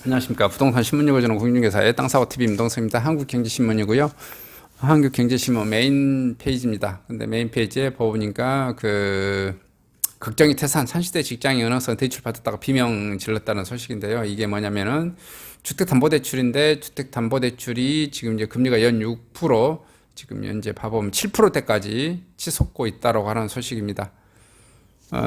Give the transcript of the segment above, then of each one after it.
안녕하십니까. 부동산 신문 읽어주는 공인중개사의 땅사고TV 임동석입니다. 한국경제신문이고요. 한국경제신문 메인 페이지입니다. 근데 메인 페이지에 보니까 극정이 태산 30대 직장인 은행성 대출 받았다가 비명 질렀다는 소식인데요. 이게 뭐냐면은 주택담보대출인데 주택담보대출이 지금 이제 금리가 연 6%, 지금 현재 봐보면 7%대까지 치솟고 있다고 하는 소식입니다.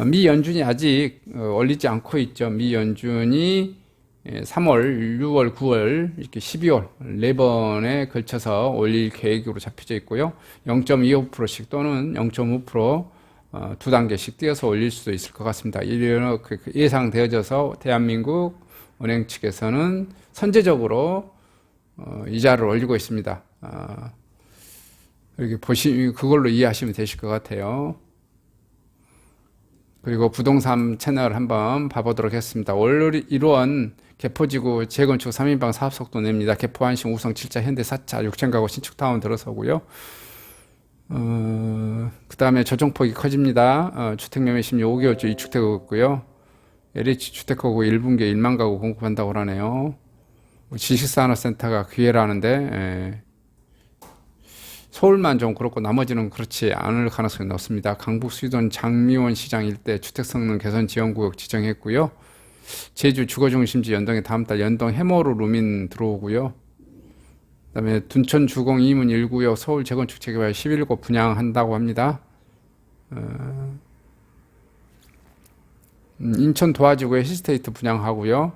미 연준이 아직 올리지 않고 있죠. 미 연준이 3월, 6월, 9월, 이렇게 12월 4번에 걸쳐서 올릴 계획으로 잡혀져 있고요. 0.25%씩 또는 0.5% 두 단계씩 띄어서 올릴 수도 있을 것 같습니다. 이렇게 예상되어져서 대한민국 은행 측에서는 선제적으로 이자를 올리고 있습니다. 이렇게 그걸로 이해하시면 되실 것 같아요. 그리고 부동산 채널 한번 봐보도록 하겠습니다. 올 1원 개포지구 재건축 3인방 사업속도 냅니다. 개포 한신 우성 7차 현대 4차 6층가구 신축타운 들어서고요. 그 다음에 조정폭이 커집니다. 주택 매매 심리 5개월째 이축되고 있고요. LH 주택가구 1분기에 1만 가구 공급한다고 하네요. 지식산업센터가 기회라는데 서울만 좀 그렇고 나머지는 그렇지 않을 가능성이 높습니다. 강북 수도원 장미원 시장 일대 주택성능 개선 지원구역 지정했고요. 제주 주거중심지 연동에 다음 달 연동 해머로 루민 들어오고요. 그다음에 둔촌 주공 이문 1구역 서울 재건축 재개발 11곳 분양한다고 합니다. 인천 도화지구에 힐스테이트 분양하고요.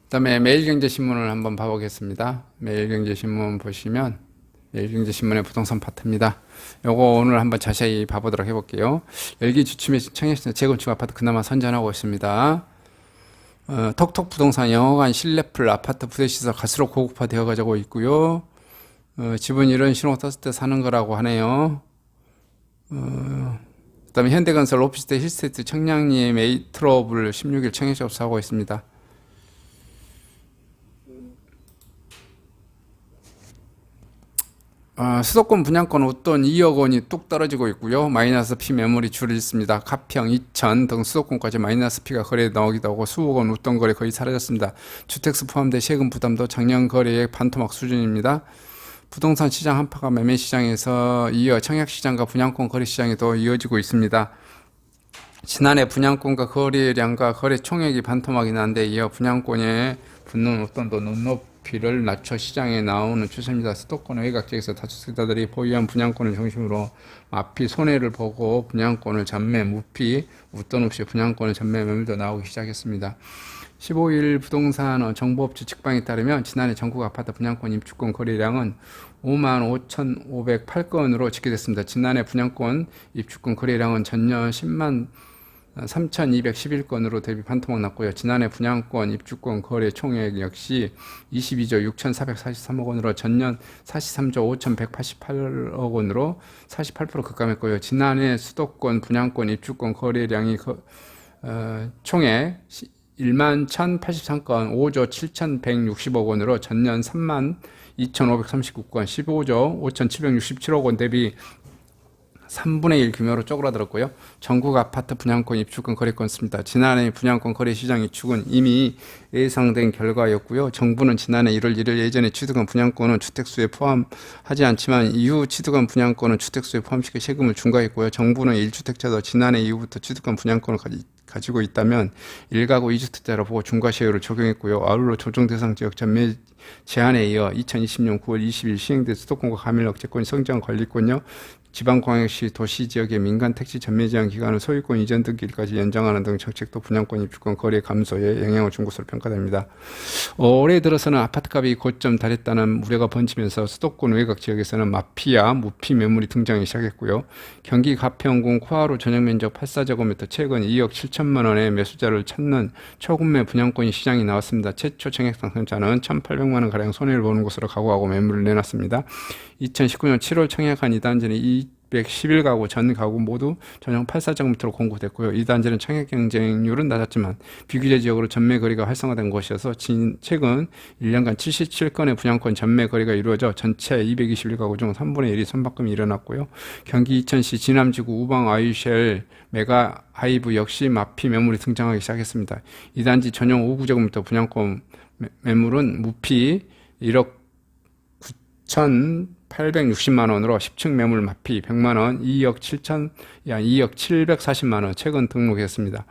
그다음에 매일경제신문을 한번 봐보겠습니다. 매일경제신문 보시면 매일경제신문의 부동산 파트입니다. 요거 오늘 한번 자세히 봐보도록 해볼게요. 열기 주춤에 청약시장 재건축 아파트 그나마 선전하고 있습니다. 톡톡 부동산 영어관 실내풀 아파트 부대시설 갈수록 고급화 되어가고 있고요. 집은 이런 신호 떴을 때 사는 거라고 하네요. 그다음에 현대건설 오피스텔 힐스테이트 청량리에 메이트로블 16일 청약 접수하고 있습니다. 수도권 분양권 웃돈 2억 원이 뚝 떨어지고 있고요. 마이너스 피 매물이 줄있습니다. 가평, 이천 등 수도권까지 마이너스 피가 거래에 나오기도 하고 수억 원 웃돈 거래 거의 사라졌습니다. 주택수 포함된 세금 부담도 작년 거래액 반토막 수준입니다. 부동산 시장 한파가 매매 시장에서 이어 청약 시장과 분양권 거래 시장에도 이어지고 있습니다. 지난해 분양권과 거래량과 거래 총액이 반토막이 난데 이어 분양권에 붙는 웃돈도 눈높이를 낮춰 시장에 나오는 추세입니다. 수도권 외곽 지역에서 다주택자들이 보유한 분양권을 중심으로 마피 손해를 보고 분양권을 전매, 무피, 웃돈 없이 분양권을 전매 매물도 나오기 시작했습니다. 15일 부동산 정보업체 측방에 따르면 지난해 전국 아파트 분양권 입주권 거래량은 55,508건으로 집계됐습니다. 지난해 분양권 입주권 거래량은 전년 10만 3,211건으로 대비 반토막 났고요. 지난해 분양권 입주권 거래 총액 역시 22조 6,443억 원으로 전년 43조 5,188억 원으로 48% 급감했고요. 지난해 수도권 분양권 입주권 거래량이 총액 1만 1,083건 5조 7,160억 원으로 전년 3만 2,539건 15조 5,767억 원 대비 3분의 1 규모로 쪼그라들었고요. 전국 아파트 분양권 입주권 거래 건수입니다. 지난해 분양권 거래 시장 입축은 이미 예상된 결과였고요. 정부는 지난해 1월 1일 예전에 취득한 분양권은 주택수에 포함하지 않지만 이후 취득한 분양권은 주택수에 포함시켜 세금을 중과했고요. 정부는 1주택자도 지난해 이후부터 취득한 분양권을 가지고 있다면 1가구 2주택자로 보고 중과세율을 적용했고요. 아울러 조정 대상 지역 전매 제한에 이어 2020년 9월 20일 시행된 수도권과 가밀억제권 성장 관리권요. 지방광역시 도시지역의 민간 택지 전매 제한 기간을 소유권 이전 등기일까지 연장하는 등 정책도 분양권 입주권 거래 감소에 영향을 준 것으로 평가됩니다. 올해 들어서는 아파트값이 고점 달했다는 우려가 번지면서 수도권 외곽 지역에서는 마피아, 무피 매물이 등장하기 시작했고요. 경기 가평군 코하루 전용면적 84제곱미터 최근 2억 7천만 원의 매수자를 찾는 초급매 분양권 시장이 나왔습니다. 최초 청약 당첨자는 1,800만 원가량 손해를 보는 것으로 각오하고 매물을 내놨습니다. 2019년 7월 청약한 이단지는 611가구 전 가구 모두 전용 84제곱미터로 공급됐고요. 이 단지는 청약 경쟁률은 낮았지만 비규제 지역으로 전매 거래가 활성화된 곳이어서 최근 1년간 77건의 분양권 전매 거래가 이루어져 전체 221가구 중 3분의 1이 선박금이 일어났고요. 경기 이천시 진암지구 우방 아이쉘 메가 하이브 역시 마피 매물이 등장하기 시작했습니다. 이 단지 전용 5구제곱미터 분양권 매물은 무피 1억 9,860만 원으로 10층 매물 마피 100만 원, 2억 740만 원 최근 등록했습니다.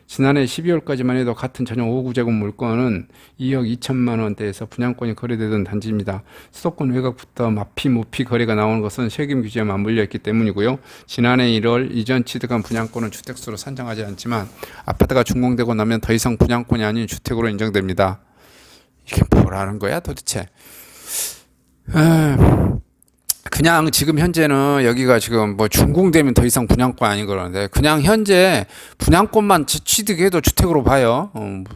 지난해 12월까지만 해도 같은 전용 5구제곱 물건은 2억 2천만 원대에서 분양권이 거래되던 단지입니다. 수도권 외곽부터 마피, 무피 거래가 나오는 것은 세금 규제에 맞물려있기 때문이고요. 지난해 1월 이전 취득한 분양권은 주택수로 산정하지 않지만 아파트가 준공되고 나면 더 이상 분양권이 아닌 주택으로 인정됩니다. 이게 뭐라는 거야 도대체? 그냥 지금 현재는 여기가 지금 뭐 준공되면 더 이상 분양권 아닌 그러는데 그냥 현재 분양권만 취득해도 주택으로 봐요.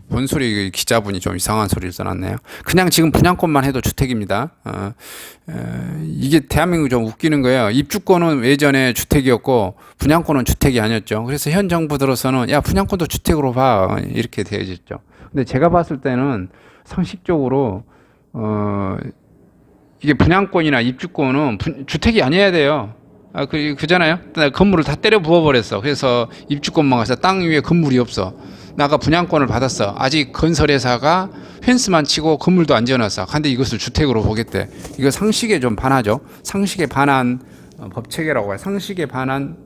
뭔 소리, 기자분이 좀 이상한 소리를 써놨네요. 그냥 지금 분양권만 해도 주택입니다. 이게 대한민국이 좀 웃기는 거예요. 입주권은 예전에 주택이었고 분양권은 주택이 아니었죠. 그래서 현 정부 들어서는 야 분양권도 주택으로 봐 이렇게 되어졌죠. 근데 제가 봤을 때는 상식적으로 이게 분양권이나 입주권은 주택이 아니어야 돼요. 그잖아요. 건물을 다 때려 부어버렸어. 그래서 입주권만 가서 땅 위에 건물이 없어. 나가 분양권을 받았어. 아직 건설회사가 펜스만 치고 건물도 안 지어놨어. 근데 이것을 주택으로 보겠대. 이거 상식에 좀 반하죠. 상식에 반한 법체계라고 해요. 상식에 반한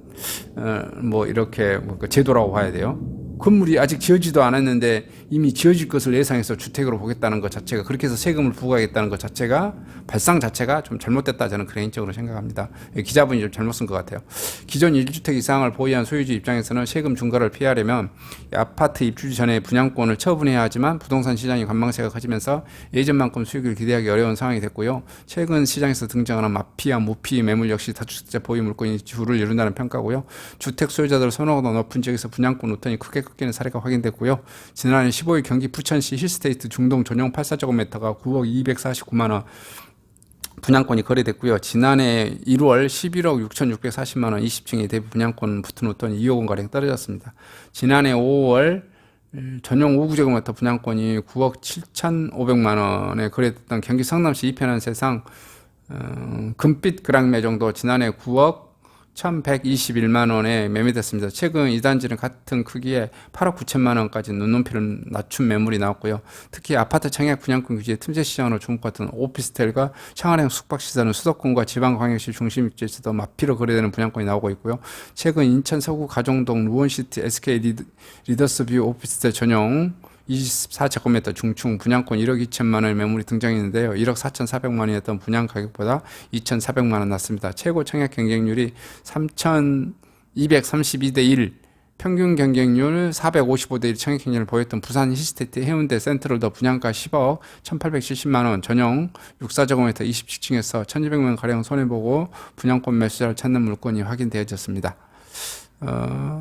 뭐 이렇게 제도라고 봐야 돼요. 건물이 아직 지어지도 않았는데 이미 지어질 것을 예상해서 주택으로 보겠다는 것 자체가, 그렇게 해서 세금을 부과하겠다는 것 자체가, 발상 자체가 좀 잘못됐다, 저는 개인적으로 생각합니다. 기자분이 좀 잘못 쓴 것 같아요. 기존 1주택 이상을 보유한 소유주 입장에서는 세금 중과를 피하려면 아파트 입주 전에 분양권을 처분해야 하지만 부동산 시장이 관망세가 커지면서 예전만큼 수익을 기대하기 어려운 상황이 됐고요. 최근 시장에서 등장하는 마피아, 무피 매물 역시 다주택자 보유 물건이 주를 이룬다는 평가고요. 주택 소유자들 선호도가 높은 지역에서 분양권 우턴이 크게 꺾이는 사례가 확인됐고요. 지난해 15일 경기 부천시 힐스테이트 중동 전용 84제곱미터가 9억 249만 원 분양권이 거래됐고요. 지난해 1월 11억 6,640만 원 20층에 대비 분양권 붙은 후턴 2억 원가량 떨어졌습니다. 지난해 5월 전용 5구제곱미터 분양권이 9억 7,500만 원에 거래됐던 경기 성남시 이편한 세상 금빛 그랑 매정도 지난해 9억 1,121만 원에 매매됐습니다. 최근 이 단지는 같은 크기에 8억 9천만 원까지 눈높이를 낮춘 매물이 나왔고요. 특히 아파트 청약 분양권 규제 틈새 시장으로 주목받던 오피스텔과 청와령 숙박시설은 수도권과 지방광역시 중심 위치에서도 마피로 거래되는 분양권이 나오고 있고요. 최근 인천 서구 가정동 루원시티 SK 리더스뷰 오피스텔 전용 24제곱미터 중충 분양권 1억 2천만 원의 매물이 등장했는데요. 1억 4,400만 원이었던 분양 가격보다 2,400만 원 낮습니다. 최고 청약 경쟁률이 3,232대 1, 평균 경쟁률 455대 1 청약 경쟁률을 보였던 부산 힐스테이트 해운대 센트럴도 분양가 10억 1,870만 원 전용 64제곱미터 27층에서 1,200명 가량 손해보고 분양권 매수자를 찾는 물건이 확인되어졌습니다.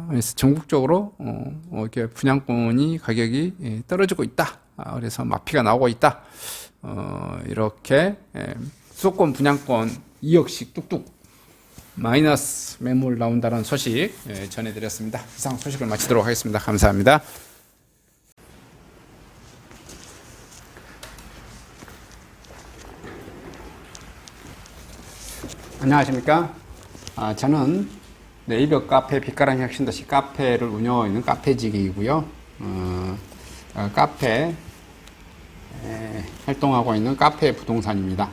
그래서 전국적으로 이렇게 분양권이 가격이 떨어지고 있다. 그래서 마피가 나오고 있다. 이렇게 수도권 분양권 2억씩 뚝뚝 마이너스 매물 나온다는 소식 전해드렸습니다. 이상 소식을 마치도록 하겠습니다. 감사합니다. 안녕하십니까? 저는 네이버 카페 빛가람 혁신도시 카페를 운영하고 있는 카페직이고요. 카페 활동하고 있는 카페 부동산입니다.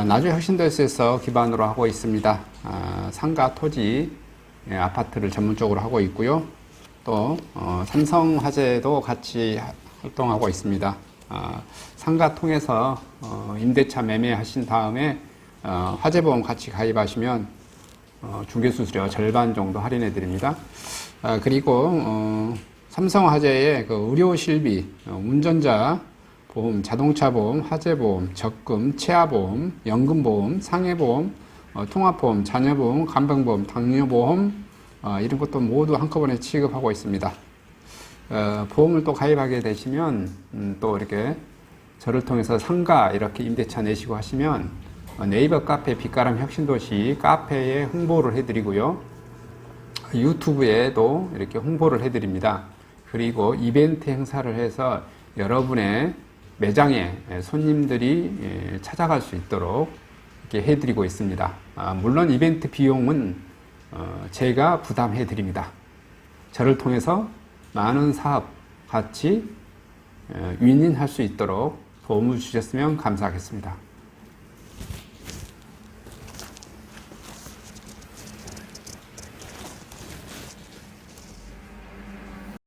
나주 혁신도시에서 기반으로 하고 있습니다. 상가 토지 아파트를 전문적으로 하고 있고요. 또 삼성화재도 같이 활동하고 있습니다. 상가 통해서 임대차 매매하신 다음에 화재보험 같이 가입하시면 중개수수료 절반 정도 할인해 드립니다. 그리고 삼성화재의 그 의료실비, 운전자 보험, 자동차 보험, 화재 보험, 적금, 치아보험, 연금보험, 상해보험, 통합보험, 자녀보험, 간병보험, 당뇨보험 이런 것도 모두 한꺼번에 취급하고 있습니다. 보험을 또 가입하게 되시면 또 이렇게 저를 통해서 상가 이렇게 임대차 내시고 하시면 네이버 카페 빛가람 혁신도시 카페에 홍보를 해드리고요. 유튜브에도 이렇게 홍보를 해드립니다. 그리고 이벤트 행사를 해서 여러분의 매장에 손님들이 찾아갈 수 있도록 이렇게 해드리고 있습니다. 물론 이벤트 비용은 제가 부담해 드립니다. 저를 통해서 많은 사업 같이 윈윈할 수 있도록 도움을 주셨으면 감사하겠습니다.